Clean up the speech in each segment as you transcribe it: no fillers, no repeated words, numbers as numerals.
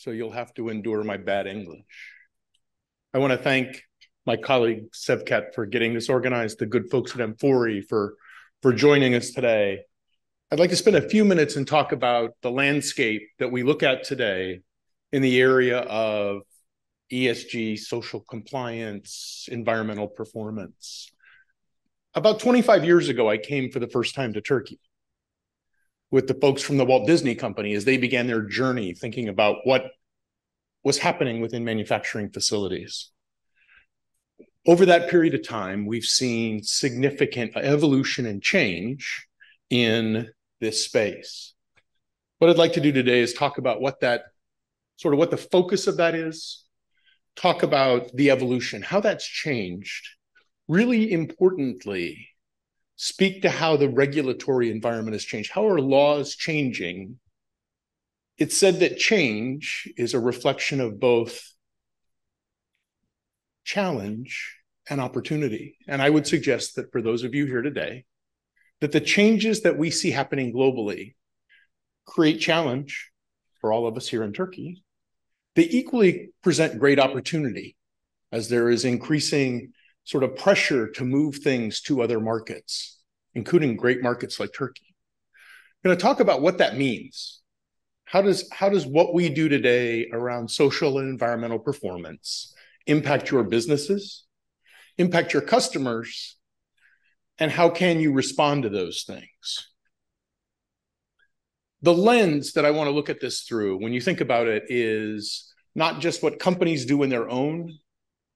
so you'll have to endure my bad English. I want to thank my colleague Sevkat for getting this organized, the good folks at amfori for joining us today. I'd like to spend a few minutes and talk about the landscape that we look at today in the area of ESG, social compliance, environmental performance. About 25 years ago, I came for the first time to Turkey with the folks from the Walt Disney Company as they began their journey thinking about what was happening within manufacturing facilities. Over that period of time, we've seen significant evolution and change in this space. What I'd like to do today is talk about what the focus of that is, talk about the evolution, how that's changed. Really importantly, speak to how the regulatory environment has changed. How are laws changing? It's said that change is a reflection of both challenge and opportunity. And I would suggest that for those of you here today, that the changes that we see happening globally create challenge for all of us here in Turkey. They equally present great opportunity as there is increasing sort of pressure to move things to other markets, including great markets like Turkey. I'm going to talk about what that means. How does what we do today around social and environmental performance impact your businesses, impact your customers, and how can you respond to those things? The lens that I want to look at this through, when you think about it, is not just what companies do in their own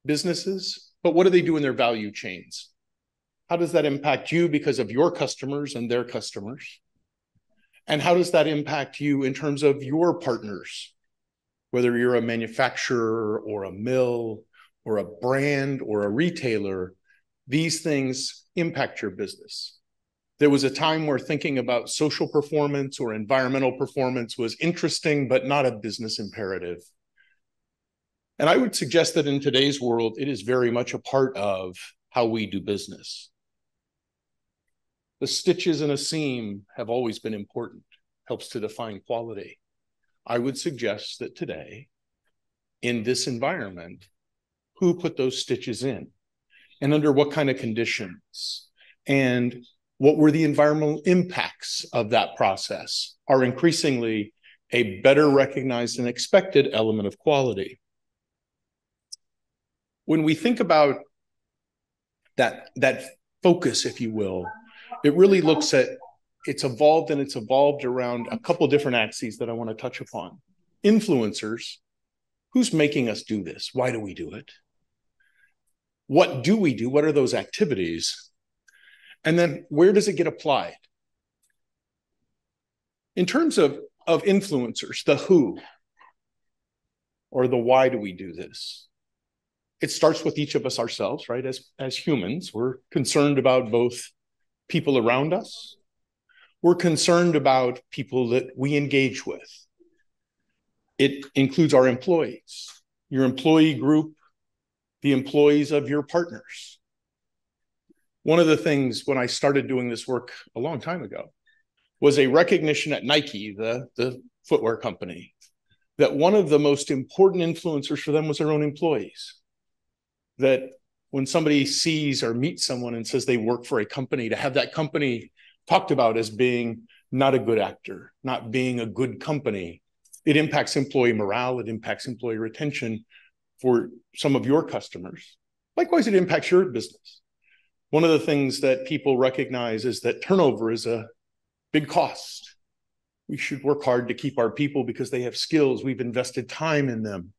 businesses, but what do they do in their value chains? How does that impact you because of your customers and their customers? And how does that impact you in terms of your partners, whether you're a manufacturer or a mill or a brand or a retailer? These things impact your business. There was a time where thinking about social performance or environmental performance was interesting, but not a business imperative. And I would suggest that in today's world, it is very much a part of how we do business. The stitches in a seam have always been important, helps to define quality. I would suggest that today, in this environment, who put those stitches in and under what kind of conditions and what were the environmental impacts of that process are increasingly a better recognized and expected element of quality. When we think about that focus, if you will, it really looks at, it's evolved around a couple different axes that I want to touch upon. Influencers, who's making us do this? Why do we do it? What do we do? What are those activities? And then where does it get applied? In terms of influencers, the who or the why do we do this? It starts with each of us ourselves, right? As humans, we're concerned about both people around us. We're concerned about people that we engage with. It includes our employees, your employee group, the employees of your partners. One of the things when I started doing this work a long time ago was a recognition at Nike, the footwear company, that one of the most important influencers for them was their own employees. That when somebody sees or meets someone and says they work for a company, to have that company talked about as being not a good actor, not being a good company, it impacts employee morale, it impacts employee retention for some of your customers. Likewise, it impacts your business. One of the things that people recognize is that turnover is a big cost. We should work hard to keep our people because they have skills. We've invested time in them.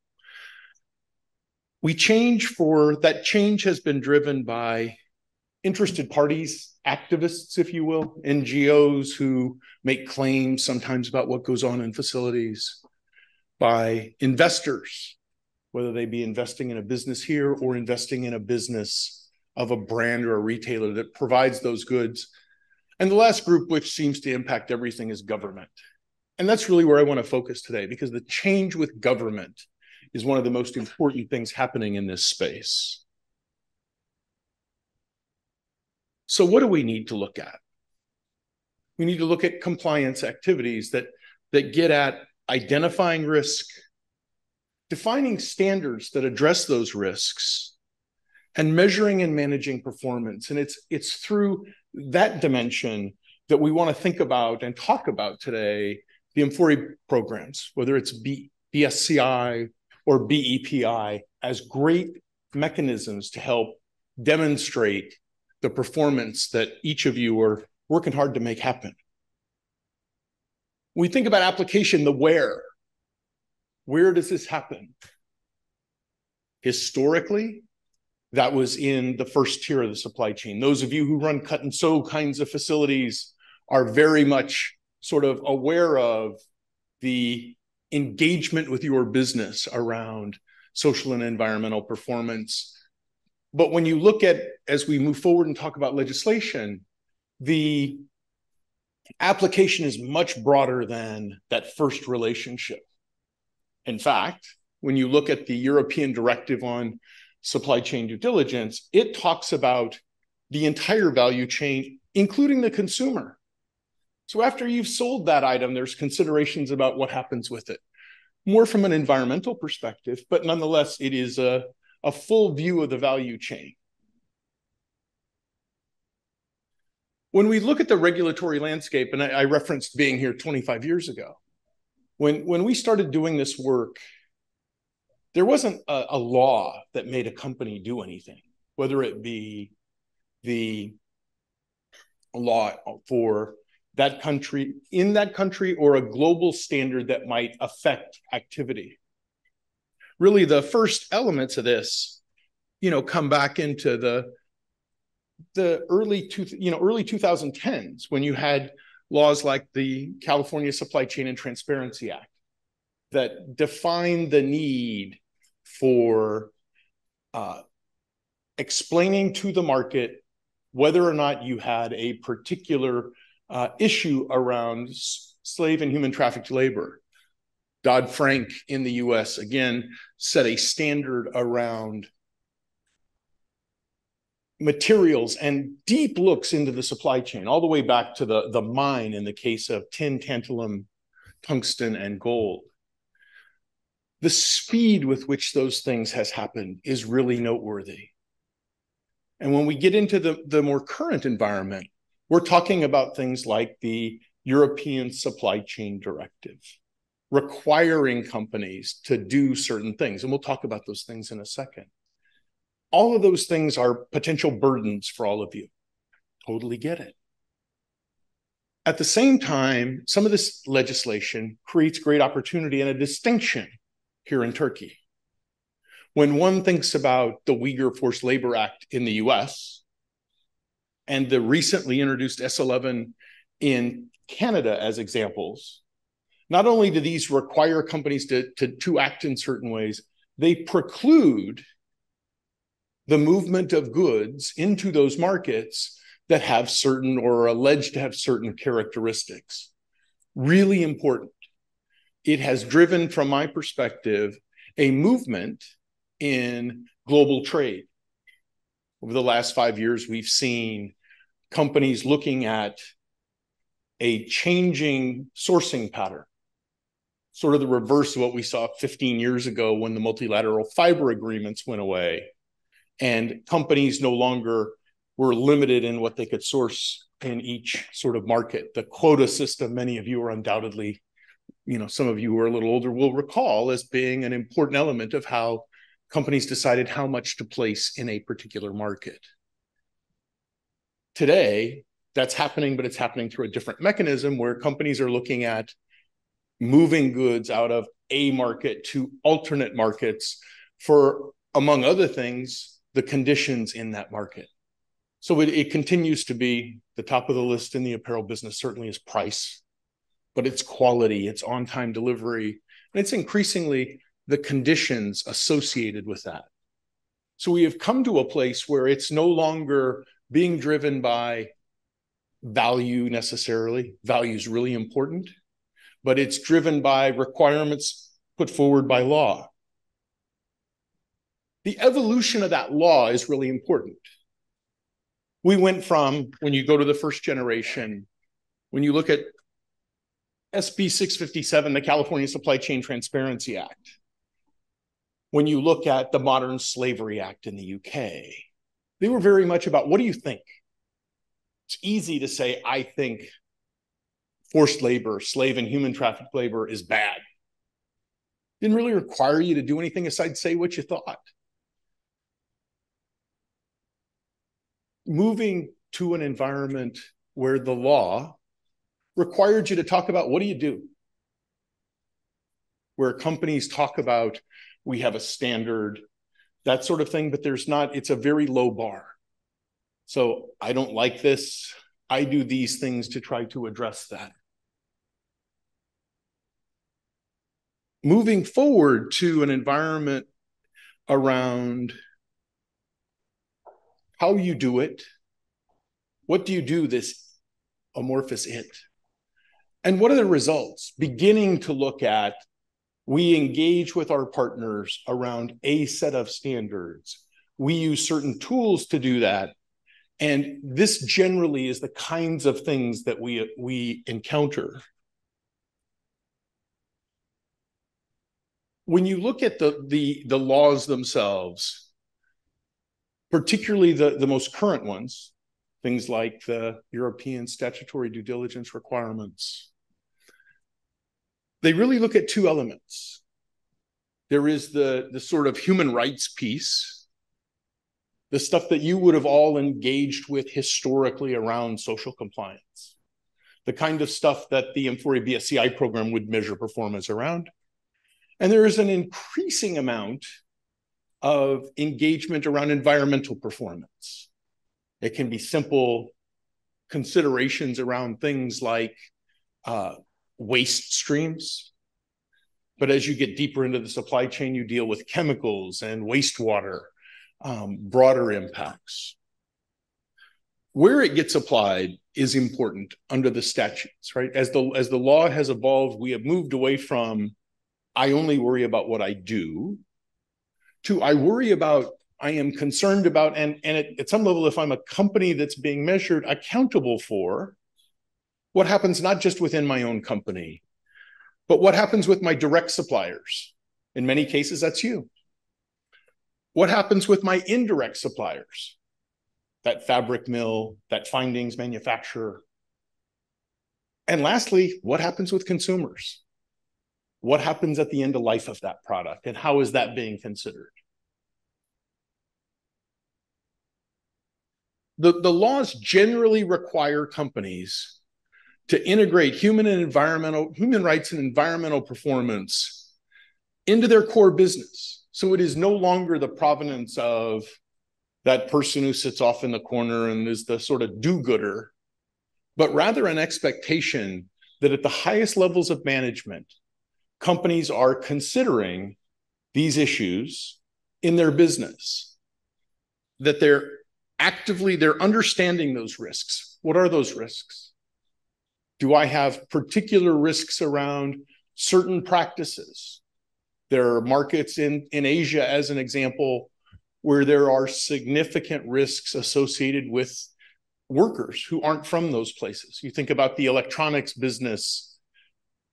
That change has been driven by interested parties, activists, if you will, NGOs who make claims sometimes about what goes on in facilities, by investors, whether they be investing in a business here or investing in a business of a brand or a retailer that provides those goods. And the last group, which seems to impact everything, is government. And that's really where I want to focus today, because the change with government is one of the most important things happening in this space. So what do we need to look at? We need to look at compliance activities that get at identifying risk, defining standards that address those risks, and measuring and managing performance. And it's through that dimension that we want to think about and talk about today the amfori programs, whether it's BSCI or BEPI, as great mechanisms to help demonstrate the performance that each of you are working hard to make happen. When we think about application, the where does this happen? Historically, that was in the first tier of the supply chain. Those of you who run cut and sew kinds of facilities are very much sort of aware of the engagement with your business around social and environmental performance. But when you look at, as we move forward and talk about legislation, the application is much broader than that first relationship. In fact, when you look at the European Directive on Supply Chain Due Diligence, it talks about the entire value chain, including the consumer. So after you've sold that item, there's considerations about what happens with it. More from an environmental perspective, but nonetheless, it is a full view of the value chain. When we look at the regulatory landscape, and I referenced being here 25 years ago, when we started doing this work, there wasn't a law that made a company do anything, whether it be the law for that country, in that country, or a global standard that might affect activity. Really, the first elements of this, come back into the early 2010s, when you had laws like the California Supply Chain and Transparency Act that defined the need for explaining to the market whether or not you had a particular issue around slave and human trafficked labor. Dodd-Frank in the US, again, set a standard around materials and deep looks into the supply chain, all the way back to the mine in the case of tin, tantalum, tungsten, and gold. The speed with which those things has happened is really noteworthy. And when we get into the more current environment, we're talking about things like the European Supply Chain Directive, requiring companies to do certain things. And we'll talk about those things in a second. All of those things are potential burdens for all of you. Totally get it. At the same time, some of this legislation creates great opportunity and a distinction here in Turkey. When one thinks about the Uyghur Forced Labor Act in the US and the recently introduced S11 in Canada as examples, not only do these require companies to act in certain ways, they preclude the movement of goods into those markets that have certain or are alleged to have certain characteristics. Really important. It has driven, from my perspective, a movement in global trade. Over the last 5 years, we've seen companies looking at a changing sourcing pattern, sort of the reverse of what we saw 15 years ago when the multilateral fiber agreements went away and companies no longer were limited in what they could source in each sort of market. The quota system, many of you are undoubtedly, some of you who are a little older will recall as being an important element of how companies decided how much to place in a particular market. Today, that's happening, but it's happening through a different mechanism where companies are looking at moving goods out of a market to alternate markets for, among other things, the conditions in that market. So it continues to be the top of the list in the apparel business, certainly is price, but it's quality, it's on-time delivery, and it's increasingly the conditions associated with that. So we have come to a place where it's no longer being driven by value necessarily. Value is really important, but it's driven by requirements put forward by law. The evolution of that law is really important. We went from, when you go to the first generation, when you look at SB 657, the California Supply Chain Transparency Act, When you look at the Modern Slavery Act in the UK, they were very much about, what do you think? It's easy to say, I think forced labor, slave and human trafficked labor is bad. Didn't really require you to do anything aside say what you thought. Moving to an environment where the law required you to talk about, what do you do? Where companies talk about, we have a standard, that sort of thing, but there's not, it's a very low bar. So I don't like this. I do these things to try to address that. Moving forward to an environment around how you do it, what do you do, this amorphous it? And what are the results? Beginning to look at, we engage with our partners around a set of standards. We use certain tools to do that. And this generally is the kinds of things that we encounter. When you look at the laws themselves, particularly the most current ones, things like the European statutory due diligence requirements, they really look at two elements. There is the sort of human rights piece, the stuff that you would have all engaged with historically around social compliance, the kind of stuff that the amfori BSCI program would measure performance around. And there is an increasing amount of engagement around environmental performance. It can be simple considerations around things like waste streams. But as you get deeper into the supply chain, you deal with chemicals and wastewater, broader impacts. Where it gets applied is important under the statutes, right? As the law has evolved, we have moved away from, I only worry about what I do, to I worry about, I am concerned about, and at some level, if I'm a company that's being measured, accountable for what happens not just within my own company, but what happens with my direct suppliers. In many cases, that's you. What happens with my indirect suppliers? That fabric mill, that findings manufacturer. And lastly, what happens with consumers? What happens at the end of life of that product, and how is that being considered? The laws generally require companies to integrate human rights and environmental performance into their core business. So it is no longer the provenance of that person who sits off in the corner and is the sort of do-gooder, but rather an expectation that at the highest levels of management, companies are considering these issues in their business, that they're understanding those risks. What are those risks? Do I have particular risks around certain practices? There are markets in Asia, as an example, where there are significant risks associated with workers who aren't from those places. You think about the electronics business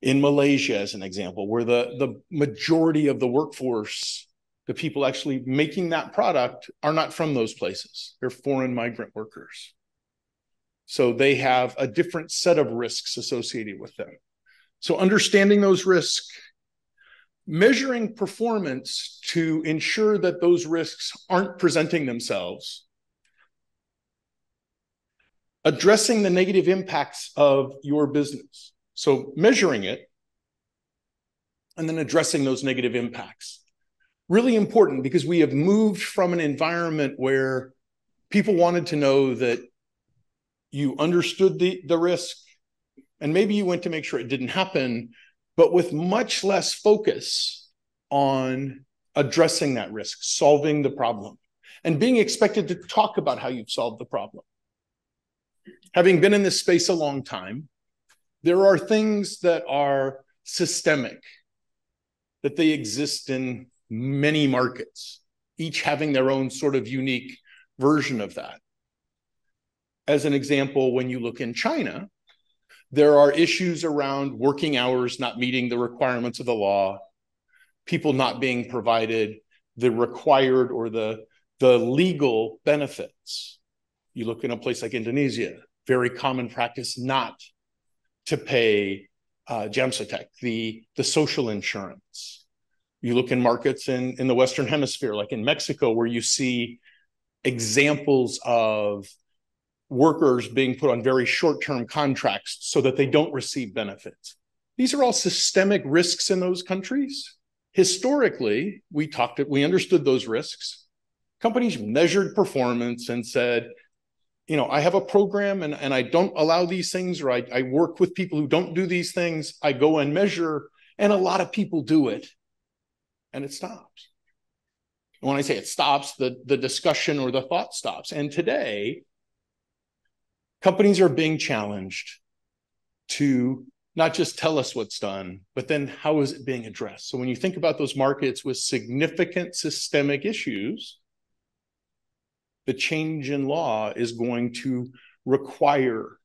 in Malaysia, as an example, where the majority of the workforce, the people actually making that product, are not from those places. They're foreign migrant workers. So they have a different set of risks associated with them. So understanding those risks, measuring performance to ensure that those risks aren't presenting themselves, addressing the negative impacts of your business. So measuring it and then addressing those negative impacts. Really important, because we have moved from an environment where people wanted to know that you understood the risk, and maybe you went to make sure it didn't happen, but with much less focus on addressing that risk, solving the problem, and being expected to talk about how you've solved the problem. Having been in this space a long time, there are things that are systemic, that they exist in many markets, each having their own sort of unique version of that. As an example, when you look in China, there are issues around working hours not meeting the requirements of the law, people not being provided the required or the legal benefits. You look in a place like Indonesia, very common practice not to pay Jamsatek, the social insurance. You look in markets in the Western Hemisphere, like in Mexico, where you see examples of workers being put on very short-term contracts so that they don't receive benefits. These are all systemic risks in those countries. Historically, we understood those risks. Companies measured performance and said, I have a program and I don't allow these things, or I work with people who don't do these things. I go and measure, and a lot of people do it, and it stops. And when I say it stops, the discussion or the thought stops. And today, companies are being challenged to not just tell us what's done, but then how is it being addressed? So when you think about those markets with significant systemic issues, the change in law is going to require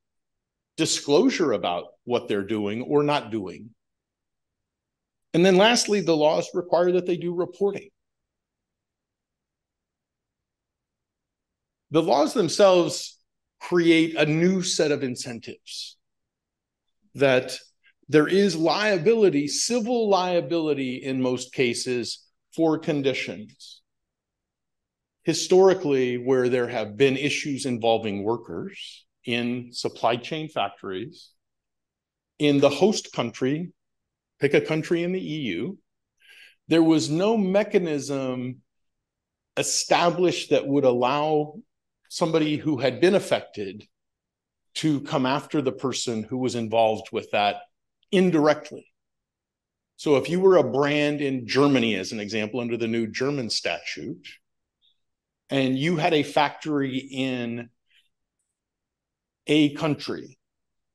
disclosure about what they're doing or not doing. And then lastly, the laws require that they do reporting. The laws themselves create a new set of incentives, that there is liability, civil liability in most cases, for conditions. Historically, where there have been issues involving workers in supply chain factories, in the host country, pick a country in the EU, there was no mechanism established that would allow somebody who had been affected to come after the person who was involved with that indirectly. So if you were a brand in Germany, as an example, under the new German statute, and you had a factory in a country,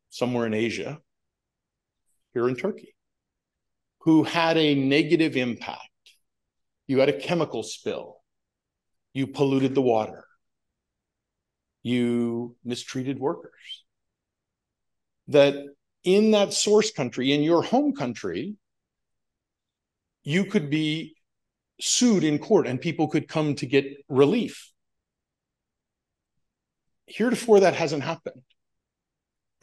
somewhere in Asia, here in Turkey, who had a negative impact, you had a chemical spill, you polluted the water, you mistreated workers, that in that source country, in your home country, you could be sued in court and people could come to get relief. Heretofore, that hasn't happened,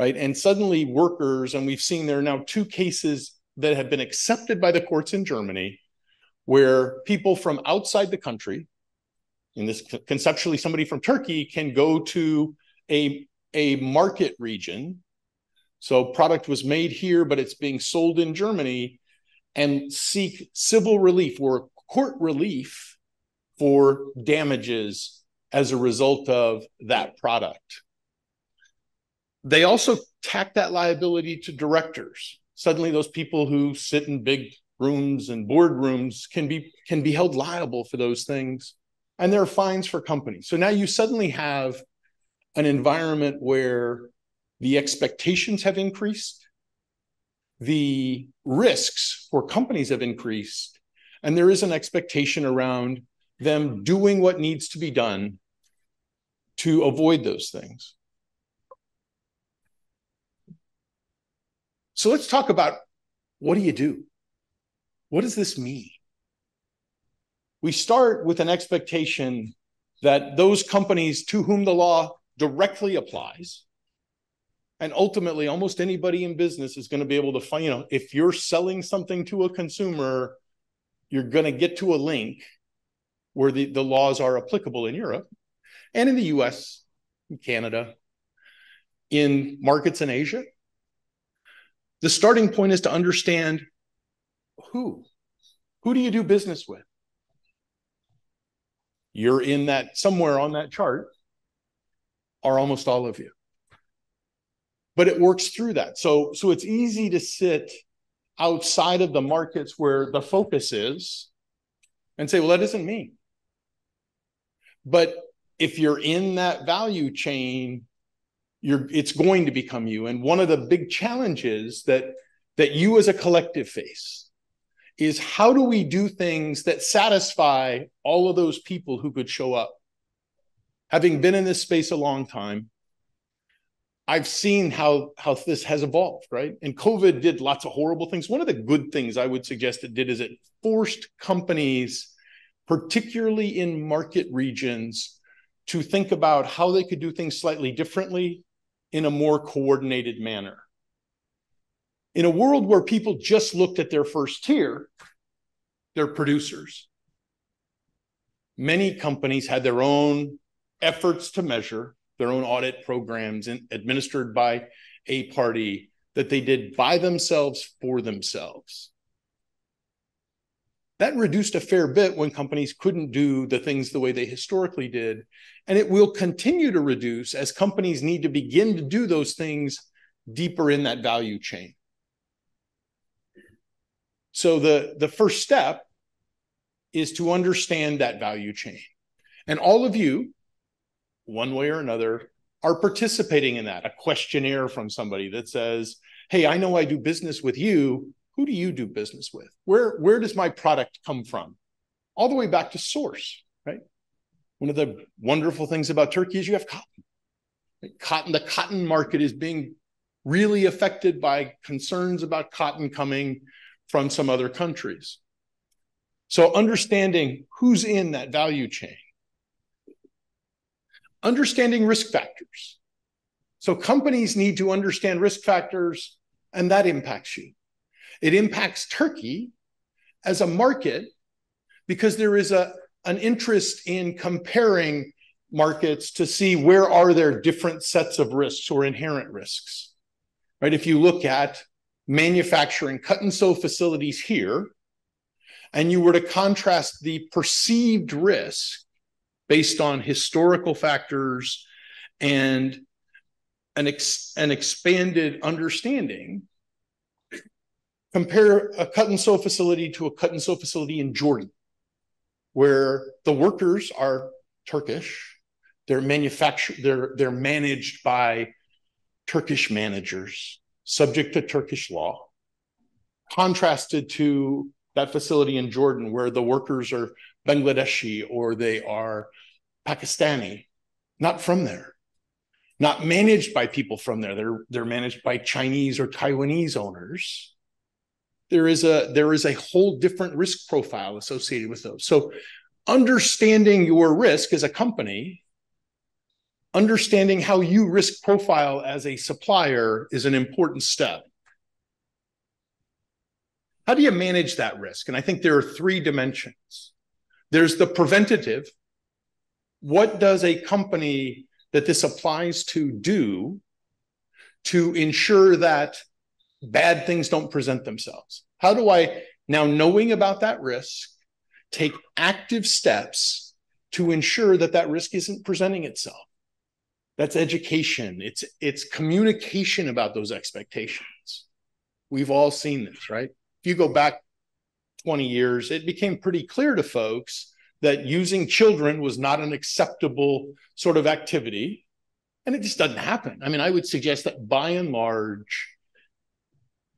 right? And suddenly workers, and we've seen there are now 2 cases that have been accepted by the courts in Germany, where people from outside the country, in this conceptually somebody from Turkey, can go to a market region. So product was made here, but it's being sold in Germany, and seek civil relief or court relief for damages as a result of that product. They also tack that liability to directors. Suddenly those people who sit in big rooms and boardrooms can be held liable for those things. And there are fines for companies. So now you suddenly have an environment where the expectations have increased, the risks for companies have increased, and there is an expectation around them doing what needs to be done to avoid those things. So let's talk about, what do you do? What does this mean? We start with an expectation that those companies to whom the law directly applies, and ultimately almost anybody in business is going to be able to find, if you're selling something to a consumer, you're going to get to a link where the laws are applicable in Europe and in the US, in Canada, in markets in Asia. The starting point is to understand who do you do business with? You're in that, somewhere on that chart are almost all of you. But it works through that. So it's easy to sit outside of the markets where the focus is and say, well, that isn't me. But if you're in that value chain, it's going to become you. And one of the big challenges that you as a collective face is, how do we do things that satisfy all of those people who could show up? Having been in this space a long time, I've seen how this has evolved, right? And COVID did lots of horrible things. One of the good things I would suggest it did is it forced companies particularly in market regions, to think about how they could do things slightly differently in a more coordinated manner. In a world where people just looked at their first tier, their producers, many companies had their own efforts to measure, their own audit programs administered by a party that they did by themselves for themselves. That reduced a fair bit when companies couldn't do the things the way they historically did. And it will continue to reduce as companies need to begin to do those things deeper in that value chain. So the first step is to understand that value chain. And all of you, one way or another, are participating in that. A questionnaire from somebody that says, hey, I know I do business with you. Who do you do business with? Where does my product come from? All the way back to source, right? One of the wonderful things about Turkey is you have cotton. Cotton, the cotton market is being really affected by concerns about cotton coming from some other countries. So understanding who's in that value chain. Understanding risk factors. So companies need to understand risk factors, and that impacts you. It impacts Turkey as a market because there is an interest in comparing markets to see where are there different sets of risks or inherent risks, right? If you look at manufacturing cut and sew facilities here, and you were to contrast the perceived risk based on historical factors and an expanded understanding, compare a cut and sew facility to a cut and sew facility in Jordan, where the workers are Turkish, they're managed by Turkish managers, subject to Turkish law, contrasted to that facility in Jordan where the workers are Bangladeshi or they are Pakistani, not from there, not managed by people from there. They're managed by Chinese or Taiwanese owners. There is a whole different risk profile associated with those. So understanding your risk as a company, understanding how you risk profile as a supplier is an important step. How do you manage that risk? And I think there are three dimensions. There's the preventative. What does a company that this applies to do to ensure that bad things don't present themselves? How do I, now knowing about that risk, take active steps to ensure that that risk isn't presenting itself? That's education. It's communication about those expectations. We've all seen this, right? If you go back 20 years, it became pretty clear to folks that using children was not an acceptable sort of activity, and it just doesn't happen. I mean, I would suggest that by and large,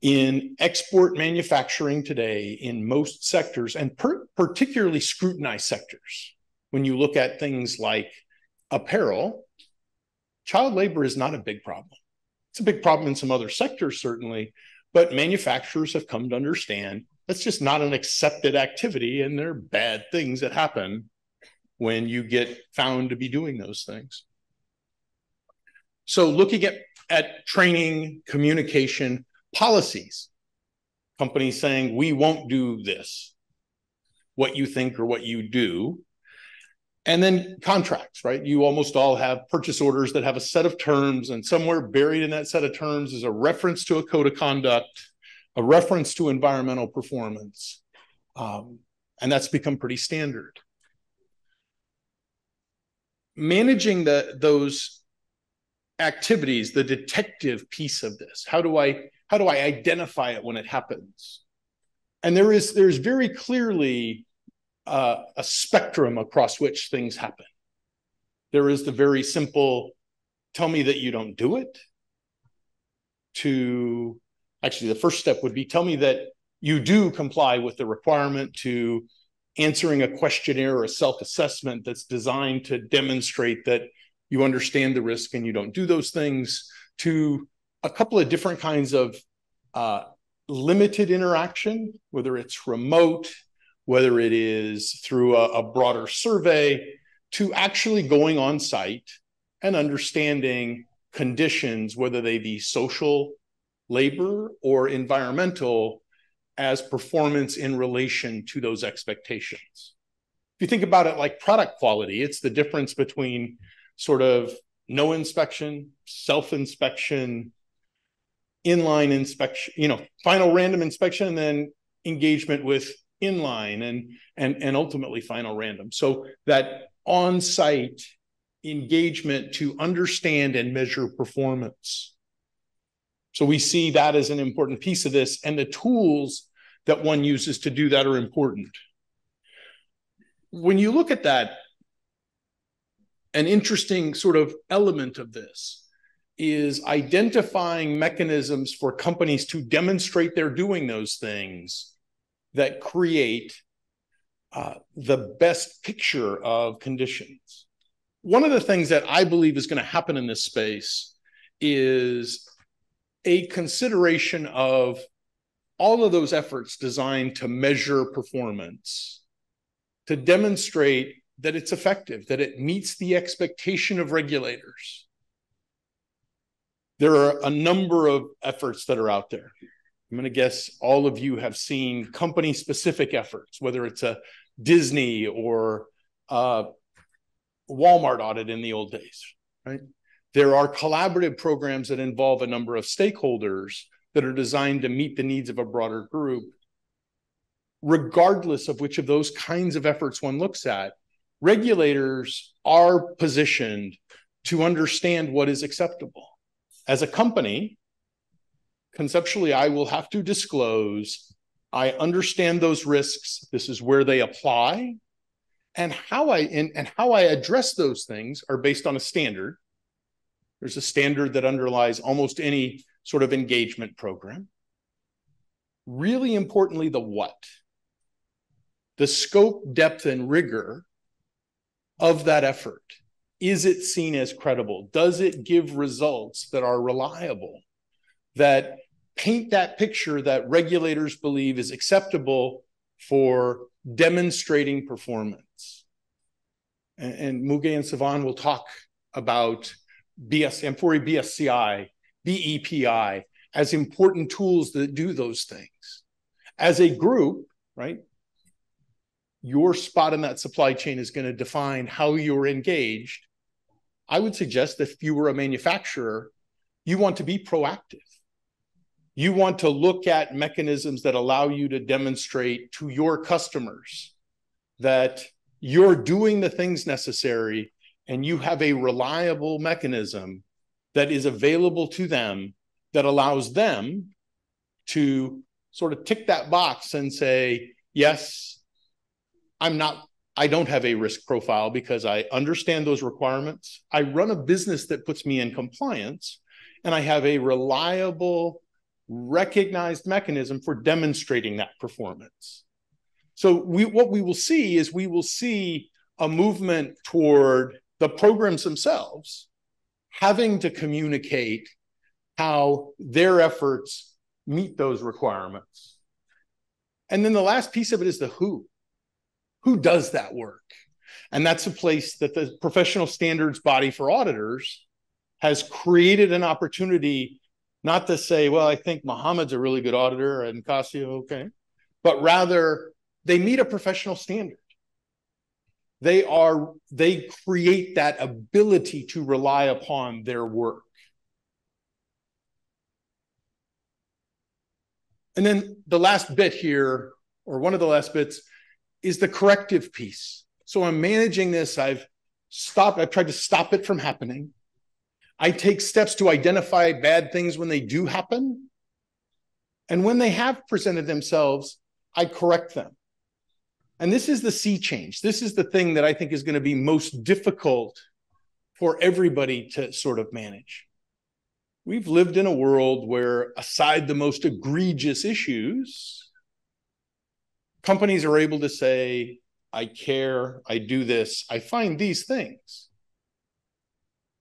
in export manufacturing today, in most sectors, and particularly scrutinized sectors, when you look at things like apparel, child labor is not a big problem. It's a big problem in some other sectors, certainly, but manufacturers have come to understand that's just not an accepted activity, and there are bad things that happen when you get found to be doing those things. So looking at training, communication, policies, companies saying, we won't do this, what you think or what you do. And then contracts, right? You almost all have purchase orders that have a set of terms, and somewhere buried in that set of terms is a reference to a code of conduct, a reference to environmental performance. And that's become pretty standard. Managing those activities, the detective piece of this, how do I identify it when it happens? And there's very clearly a spectrum across which things happen. There is the very simple, tell me that you don't do it, to actually the first step would be, tell me that you do comply with the requirement, to answering a questionnaire or a self-assessment that's designed to demonstrate that you understand the risk and you don't do those things, to a couple of different kinds of limited interaction, whether it's remote, whether it is through a broader survey, to actually going on site and understanding conditions, whether they be social, labor, or environmental, as performance in relation to those expectations. If you think about it like product quality, it's the difference between sort of no inspection, self-inspection, inline inspection, final random inspection, and then engagement with inline and ultimately final random. So that on-site engagement to understand and measure performance. So we see that as an important piece of this, and the tools that one uses to do that are important. When you look at that, an interesting sort of element of this is identifying mechanisms for companies to demonstrate they're doing those things that create the best picture of conditions. One of the things that I believe is going to happen in this space is a consideration of all of those efforts designed to measure performance, to demonstrate that it's effective, that it meets the expectation of regulators. There are a number of efforts that are out there. I'm going to guess all of you have seen company-specific efforts, whether it's a Disney or a Walmart audit in the old days, right? There are collaborative programs that involve a number of stakeholders that are designed to meet the needs of a broader group. Regardless of which of those kinds of efforts one looks at, regulators are positioned to understand what is acceptable. As a company, conceptually, I will have to disclose, I understand those risks, this is where they apply, and how I address those things are based on a standard. There's a standard that underlies almost any sort of engagement program. Really importantly, the what. The scope, depth, and rigor of that effort. Is it seen as credible? Does it give results that are reliable, that paint that picture that regulators believe is acceptable for demonstrating performance? And Muge and Sivan will talk about amfori BSCI, BEPI as important tools that do those things. As a group, right, your spot in that supply chain is going to define how you're engaged. I would suggest that if you were a manufacturer, you want to be proactive. You want to look at mechanisms that allow you to demonstrate to your customers that you're doing the things necessary and you have a reliable mechanism that is available to them that allows them to sort of tick that box and say, yes, I don't have a risk profile because I understand those requirements. I run a business that puts me in compliance, and I have a reliable, recognized mechanism for demonstrating that performance. So what we will see is we will see a movement toward the programs themselves having to communicate how their efforts meet those requirements. And then the last piece of it is the who. Who does that work? And that's a place that the professional standards body for auditors has created an opportunity not to say, well, I think Mohammed's a really good auditor and Casio, okay, but rather they meet a professional standard. They create that ability to rely upon their work. And then the last bit here, or one of the last bits, is the corrective piece. So I'm managing this. I've tried to stop it from happening. I take steps to identify bad things when they do happen. And when they have presented themselves, I correct them. And this is the sea change. This is the thing that I think is going to be most difficult for everybody to sort of manage. We've lived in a world where, aside the most egregious issues, companies are able to say, I care, I do this, I find these things.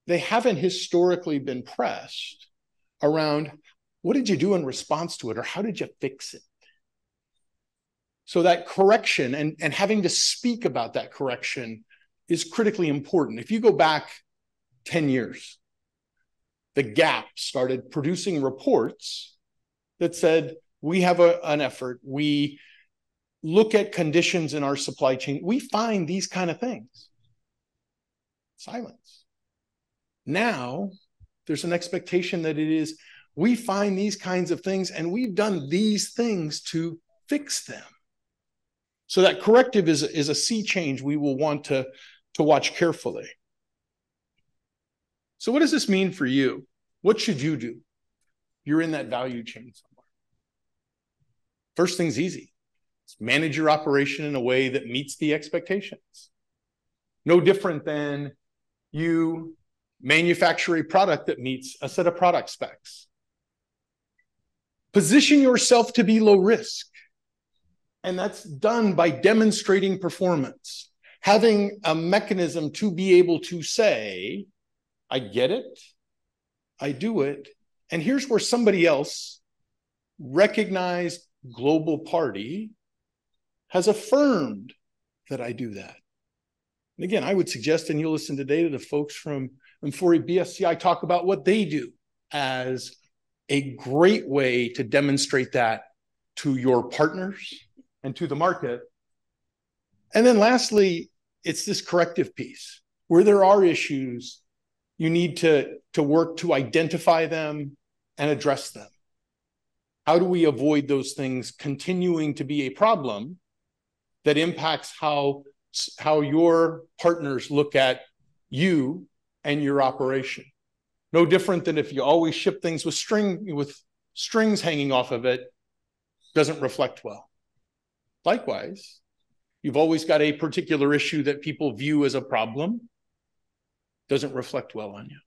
They haven't historically been pressed around what did you do in response to it, or how did you fix it? So that correction and having to speak about that correction is critically important. If you go back 10 years, the Gap started producing reports that said, we have an effort, we look at conditions in our supply chain, we find these kind of things. Silence. Now, there's an expectation that it is, we find these kinds of things and we've done these things to fix them. So that corrective is a sea change we will want to watch carefully. So what does this mean for you? What should you do? You're in that value chain somewhere. First thing's easy. Manage your operation in a way that meets the expectations. No different than you manufacture a product that meets a set of product specs. Position yourself to be low risk. And that's done by demonstrating performance. Having a mechanism to be able to say, I get it, I do it, and here's where somebody else, recognized global party, has affirmed that I do that. And again, I would suggest, and you'll listen today to the folks from amfori BSCI talk about what they do as a great way to demonstrate that to your partners and to the market. And then lastly, it's this corrective piece. Where there are issues, you need to work to identify them and address them. How do we avoid those things continuing to be a problem that impacts how your partners look at you and your operation? No different than if you always ship things with strings hanging off of it, doesn't reflect well. Likewise, you've always got a particular issue that people view as a problem, doesn't reflect well on you.